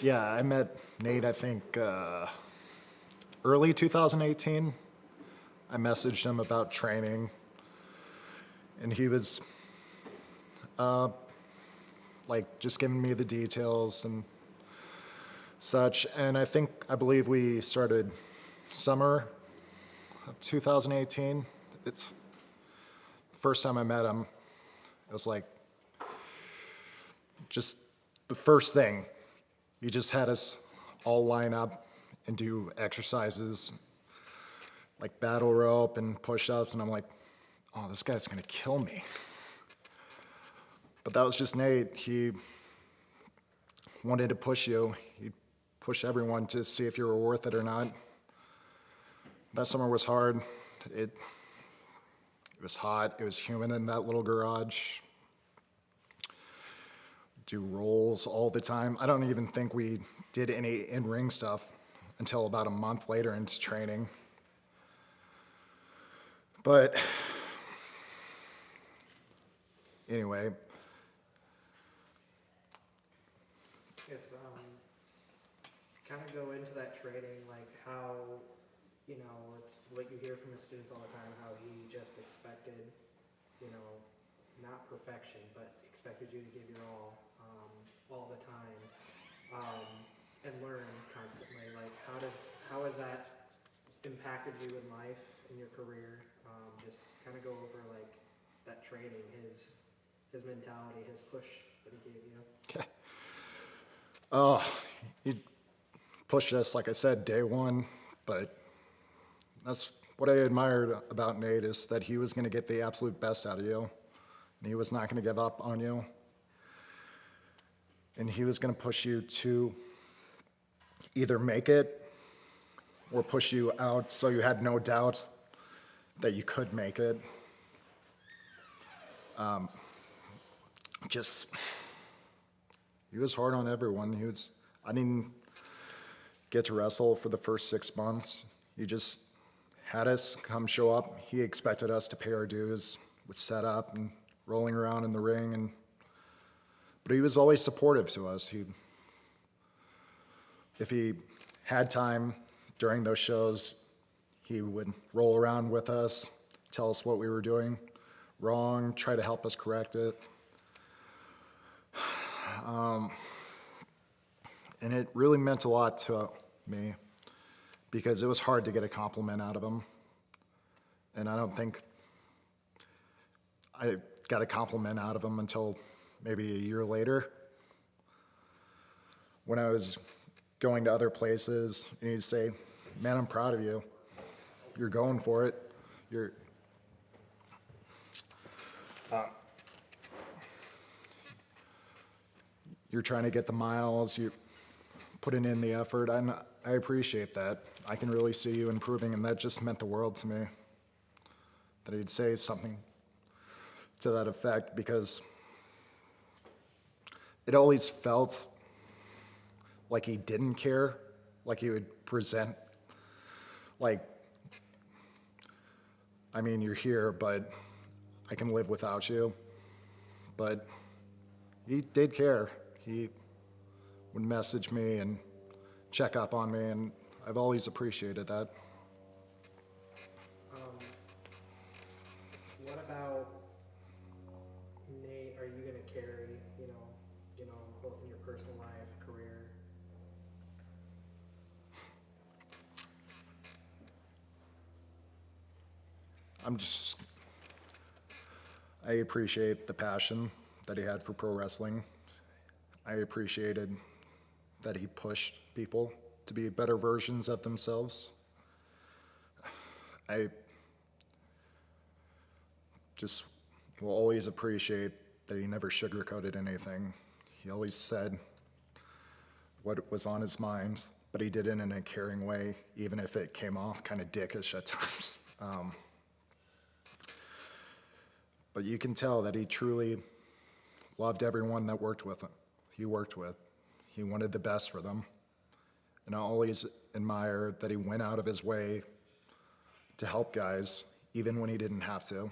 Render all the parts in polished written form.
Yeah, I met Nate, I think, early 2018. I messaged him about training, and he was like just giving me the details and such. And I believe we started summer of 2018. It's the first time I met him. It was like just the first thing. He just had us all line up and do exercises like battle rope and push-ups, and I'm like, oh, this guy's gonna kill me. But that was just Nate. He wanted to push you. He'd push everyone to see if you were worth it or not. That summer was hard. It was hot. It was humid in that little garage. Do rolls all the time. I don't even think we did any in-ring stuff until about a month later into training. But anyway. Yes, kind of go into that training, like how, it's what you hear from the students all the time, how he just expected, not perfection, but expected you to give your all the time, and learn constantly. Like, how has that impacted you in life, in your career? Just kind of go over like that training, his mentality, his push that he gave you. Oh, he pushed us, like I said, day one, but that's what I admired about Nate is that he was going to get the absolute best out of you, and he was not going to give up on you, and he was going to push you to either make it or push you out so you had no doubt that you could make it. He was hard on everyone. I didn't get to wrestle for the first 6 months. He just had us come show up. He expected us to pay our dues with setup and rolling around in the ring, but he was always supportive to us. If he had time during those shows, he would roll around with us, tell us what we were doing wrong, try to help us correct it. And it really meant a lot to me because it was hard to get a compliment out of him. And I don't think I got a compliment out of him until maybe a year later when I was going to other places and he'd say, man, I'm proud of you. You're going for it. You're trying to get the miles, you're putting in the effort. I appreciate that. I can really see you improving, and that just meant the world to me. That he'd say something to that effect, because it always felt like he didn't care, like he would present, like, I mean, you're here, but I can live without you. But he did care. He would message me and check up on me, and I've always appreciated that. What about Nate? Are you going to carry, both in your personal life, career? I appreciate the passion that he had for pro wrestling. I appreciated that he pushed people to be better versions of themselves. I just will always appreciate that he never sugarcoated anything. He always said what was on his mind, but he did it in a caring way, even if it came off kind of dickish at times. But you can tell that he truly loved everyone that he worked with. He wanted the best for them. And I always admire that he went out of his way to help guys, even when he didn't have to.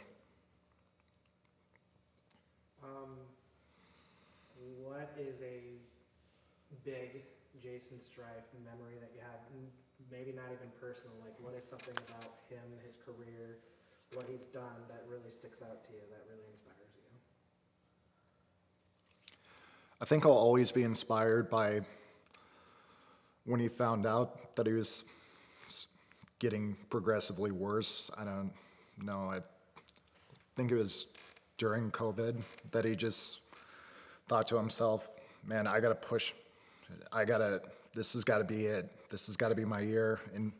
What is a big Jaysin Strife memory that you have? Maybe not even personal, like what is something about him, his career, what he's done that really sticks out to you, that really inspires you? I think I'll always be inspired by when he found out that he was getting progressively worse. I don't know. I think it was during COVID that he just thought to himself, man, I gotta push. This has gotta be it. This has gotta be my year. And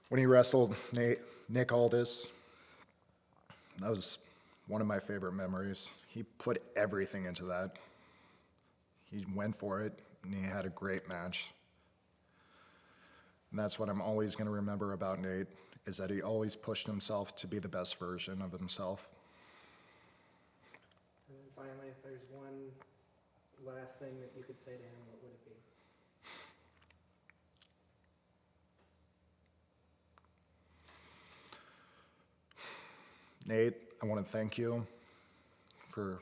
when he wrestled Nick Aldis, that was one of my favorite memories. He put everything into that. He went for it, and he had a great match. And that's what I'm always going to remember about Nate, is that he always pushed himself to be the best version of himself. And then finally, if there's one last thing that you could say to him, what would it be? Nate, I want to thank you for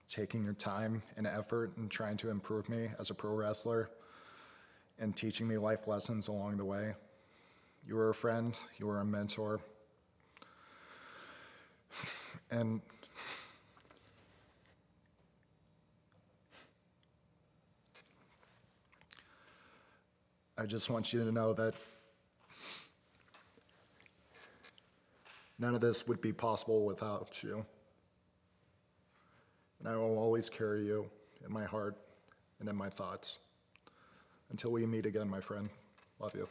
taking your time and effort and trying to improve me as a pro wrestler and teaching me life lessons along the way. You were a friend, you were a mentor, and I just want you to know that none of this would be possible without you. And I will always carry you in my heart and in my thoughts. Until we meet again, my friend. Love you.